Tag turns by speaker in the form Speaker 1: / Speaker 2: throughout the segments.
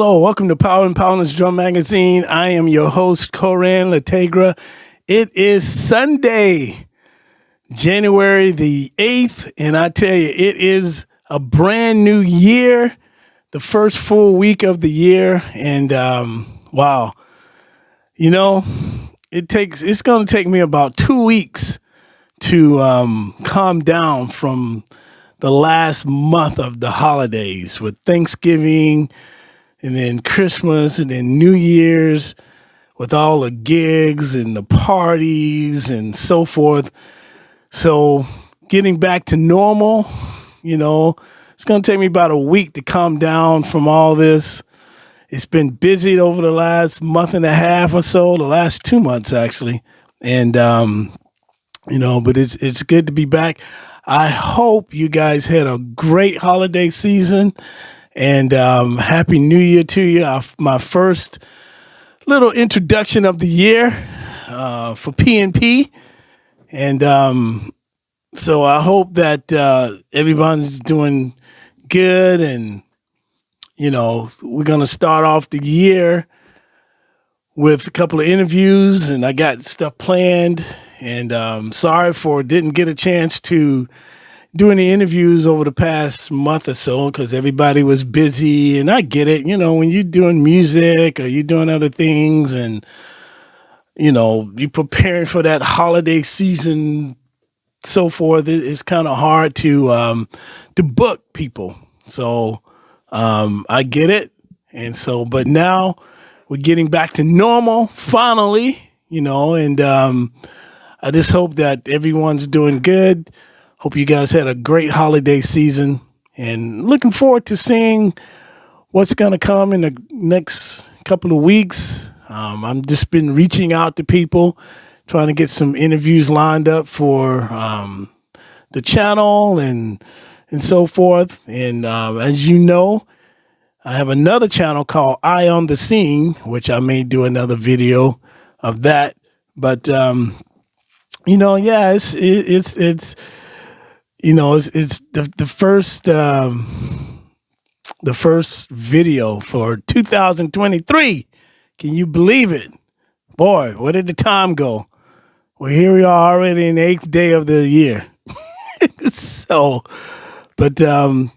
Speaker 1: Hello, welcome to Power and Powerless Drum Magazine. I am your host, Koran Lategra. It is Sunday, January the 8th, and I tell you, it is a brand new year, the first full week of the year, and wow, you know, it's going to take me about 2 weeks to calm down from the last month of the holidays with Thanksgiving and then Christmas and then New Year's with all the gigs and the parties and so forth. So getting back to normal, it's going to take me about a week to calm down from all this. It's been busy over the last month and a half or so, the last 2 months actually. And, but it's good to be back. I hope you guys had a great holiday season. And Happy New Year to you. My first little introduction of the year for PNP. And so I hope that everyone's doing good. And, we're going to start off the year with a couple of interviews. And I got stuff planned. And sorry for didn't get a chance to doing the interviews over the past month or so because everybody was busy, and I get it. When you're doing music or you're doing other things and, you're preparing for that holiday season, so forth, it's kind of hard to book people. So I get it. And so, but now we're getting back to normal finally, and I just hope that everyone's doing good. Hope you guys had a great holiday season and looking forward to seeing what's going to come in the next couple of weeks. I'm just been reaching out to people, trying to get some interviews lined up for the channel and so forth. And as you know, I have another channel called Eye on the Scene, which I may do another video of that. But, it's the first video for 2023. Can you believe it? Boy, where did the time go? Well, here we are already in the 8th day of the year. So, but I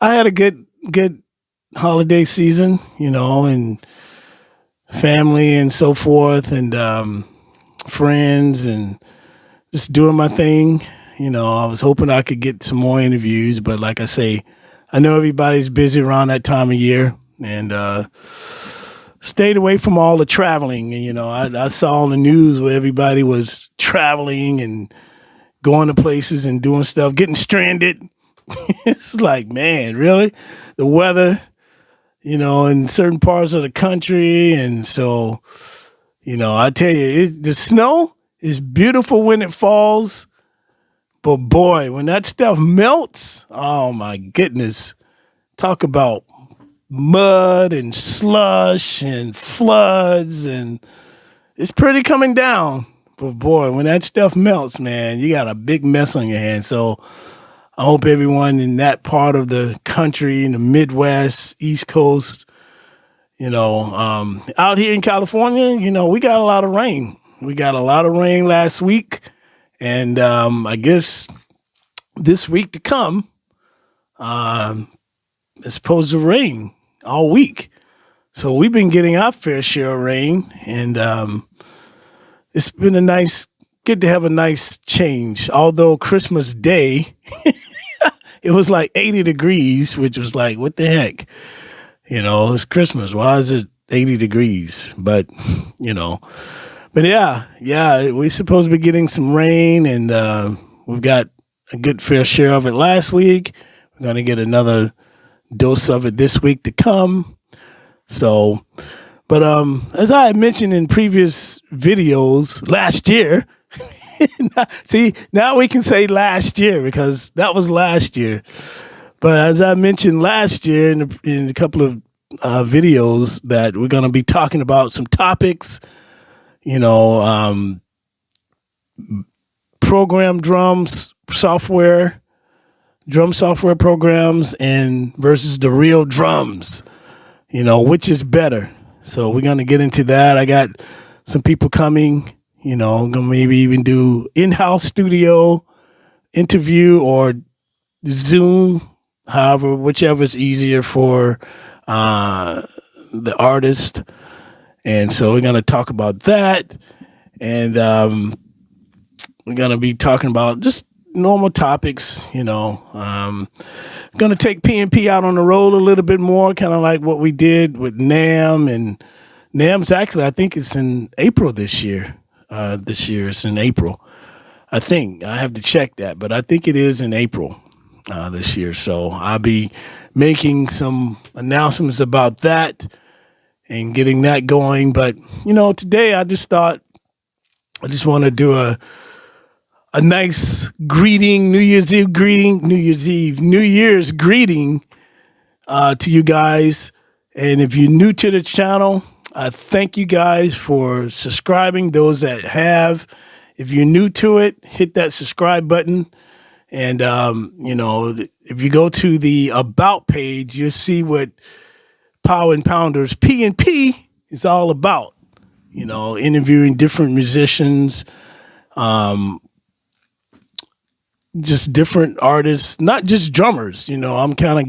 Speaker 1: had a good holiday season, and family and so forth, and friends, and just doing my thing. I was hoping I could get some more interviews, but like I say, I know everybody's busy around that time of year, and stayed away from all the traveling. And, I saw on the news where everybody was traveling and going to places and doing stuff, getting stranded. It's like, man, really? The weather, in certain parts of the country. And so, I tell you, the snow is beautiful when it falls, but boy, when that stuff melts, oh my goodness, talk about mud and slush and floods, and it's pretty coming down. But boy, when that stuff melts, man, you got a big mess on your hands. So I hope everyone in that part of the country, in the Midwest, East Coast, out here in California, we got a lot of rain. We got a lot of rain last week, and I guess this week to come, it's supposed to rain all week. So we've been getting our fair share of rain, and it's been good to have a nice change. Although Christmas Day, it was like 80 degrees, which was like, what the heck? It's Christmas. Why is it 80 degrees? But, But yeah, we're supposed to be getting some rain, and we've got a good fair share of it last week. We're going to get another dose of it this week to come. So, but as I had mentioned in previous videos last year, see, now we can say last year because that was last year. But as I mentioned last year in a couple of videos that we're going to be talking about some topics, program drums, software, drum software programs and versus the real drums, which is better. So we're going to get into that. I got some people coming, I'm going to maybe even do in-house studio interview or Zoom, however, whichever is easier for the artist. And so we're going to talk about that. And we're going to be talking about just normal topics, going to take PNP out on the road a little bit more, kind of like what we did with NAMM. And NAMM's actually, I think it's in April this year. This year it's in April. I think I have to check that, but I think it is in April this year. So I'll be making some announcements about that and getting that going. But, today I just thought I just want to do a nice greeting, New Year's greeting to you guys. And if you're new to the channel, I thank you guys for subscribing, those that have. If you're new to it, hit that subscribe button. And, if you go to the About page, you'll see what Power and Pounders P&P is all about. Interviewing different musicians, just different artists, not just drummers. I'm kind of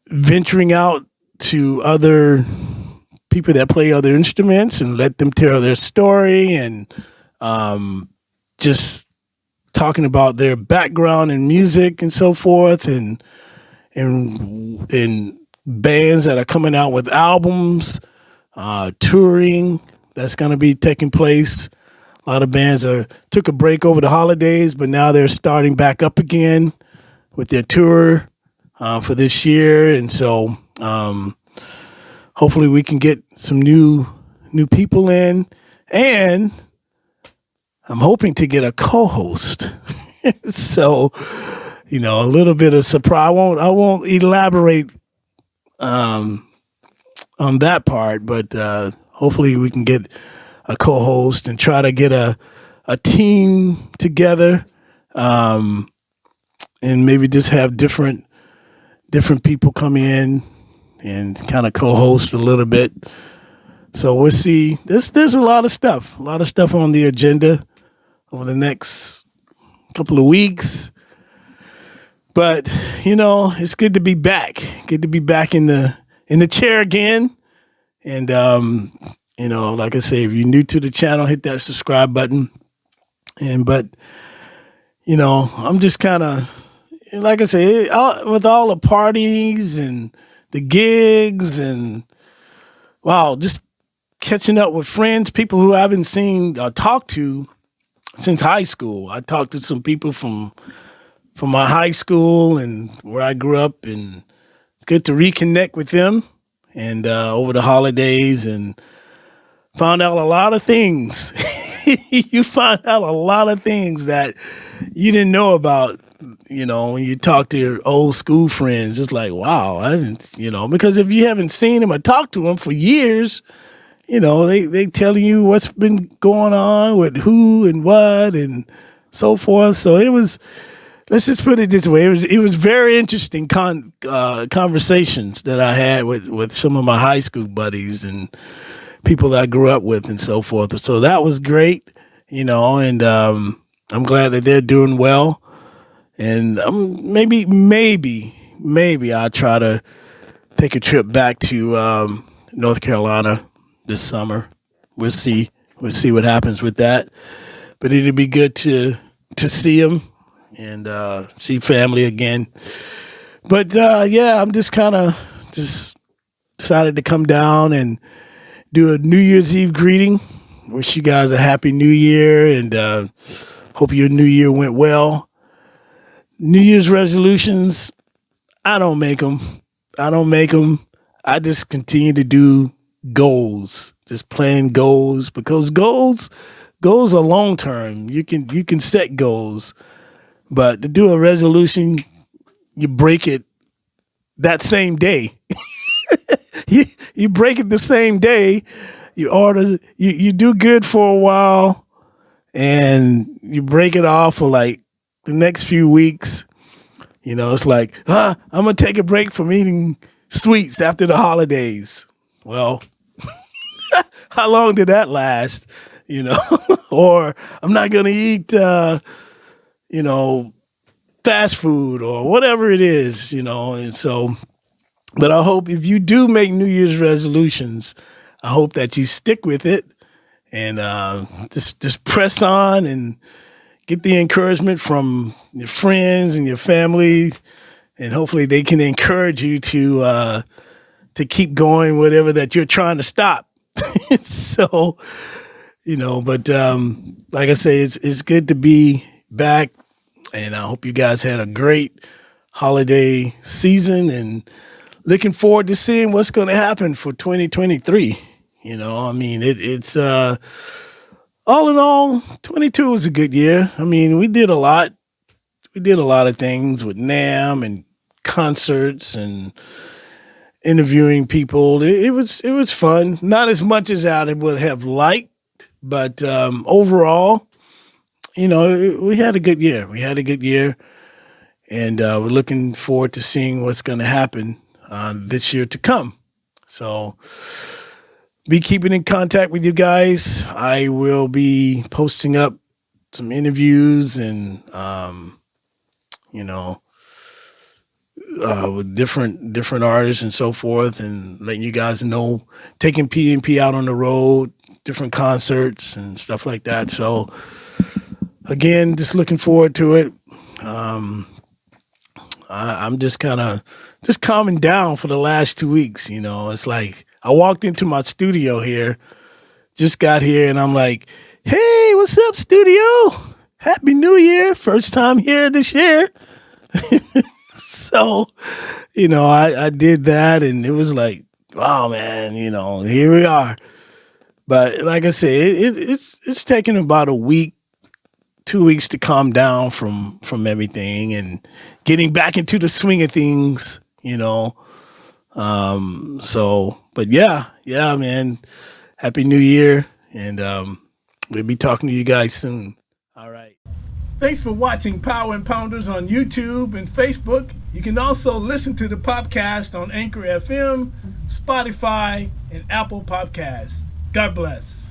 Speaker 1: venturing out to other people that play other instruments and let them tell their story, and just talking about their background in music and so forth, and bands that are coming out with albums, touring that's going to be taking place. A lot of bands took a break over the holidays, but now they're starting back up again with their tour for this year. And so hopefully we can get some new people in. And I'm hoping to get a co-host. So, a little bit of surprise. I won't elaborate on that part, but hopefully we can get a co-host and try to get a team together, and maybe just have different people come in and kind of co-host a little bit. So we'll see. There's a lot of stuff on the agenda over the next couple of weeks. But, it's good to be back. Good to be back in the chair again. And like I say, if you're new to the channel, hit that subscribe button. But I'm just kind of, like I say, with all the parties and the gigs and, wow, just catching up with friends, people who I haven't seen or talked to since high school. I talked to some people from my high school and where I grew up, and it's good to reconnect with them. And over the holidays, and found out a lot of things. You find out a lot of things that you didn't know about, when you talk to your old school friends. It's like, wow, I didn't, because if you haven't seen them or talked to them for years, they tell you what's been going on with who and what and so forth. So let's just put it this way. It was very interesting conversations that I had with some of my high school buddies and people that I grew up with and so forth. So that was great, and I'm glad that they're doing well. And maybe I'll try to take a trip back to North Carolina this summer. We'll see what happens with that. But it'll be good to see them and see family again. But I'm just kind of decided to come down and do a New Year's Eve greeting. Wish you guys a happy New Year, and hope your New Year went well. New Year's resolutions, I don't make them. I just continue to do goals, just plan goals, because goals are long term. You can set goals, but to do a resolution, you break it that same day. You break it the same day. You do good for a while, and you break it off for like the next few weeks, It's like, I'm going to take a break from eating sweets after the holidays. Well, how long did that last? Or I'm not going to eat, fast food or whatever it is, And so, but I hope if you do make New Year's resolutions, I hope that you stick with it and just press on and get the encouragement from your friends and your family, and hopefully they can encourage you to keep going, whatever that you're trying to stop. So, but like I say, it's good to be back, and I hope you guys had a great holiday season and looking forward to seeing what's going to happen for 2023. It's all in all, 22 was a good year. We did a lot. We did a lot of things with NAMM and concerts and interviewing people. It was fun. Not as much as I would have liked, but overall, we had a good year. We had a good year, and we're looking forward to seeing what's going to happen this year to come. So be keeping in contact with you guys. I will be posting up some interviews and, with different artists and so forth, and letting you guys know, taking PNP out on the road, different concerts and stuff like that. So again, just looking forward to it. I'm just kind of calming down for the last 2 weeks. It's like I walked into my studio here, just got here, and I'm like, hey, what's up, studio? Happy New Year. First time here this year. So, I did that, and it was like, wow, man, here we are. But like I said, it's taken about a week, 2 weeks to calm down from everything and getting back into the swing of things, So, but yeah, man, Happy New Year. And we'll be talking to you guys soon. All right. Thanks for watching Power and Pounders on YouTube and Facebook. You can also listen to the podcast on Anchor FM, Spotify, and Apple Podcasts. God bless.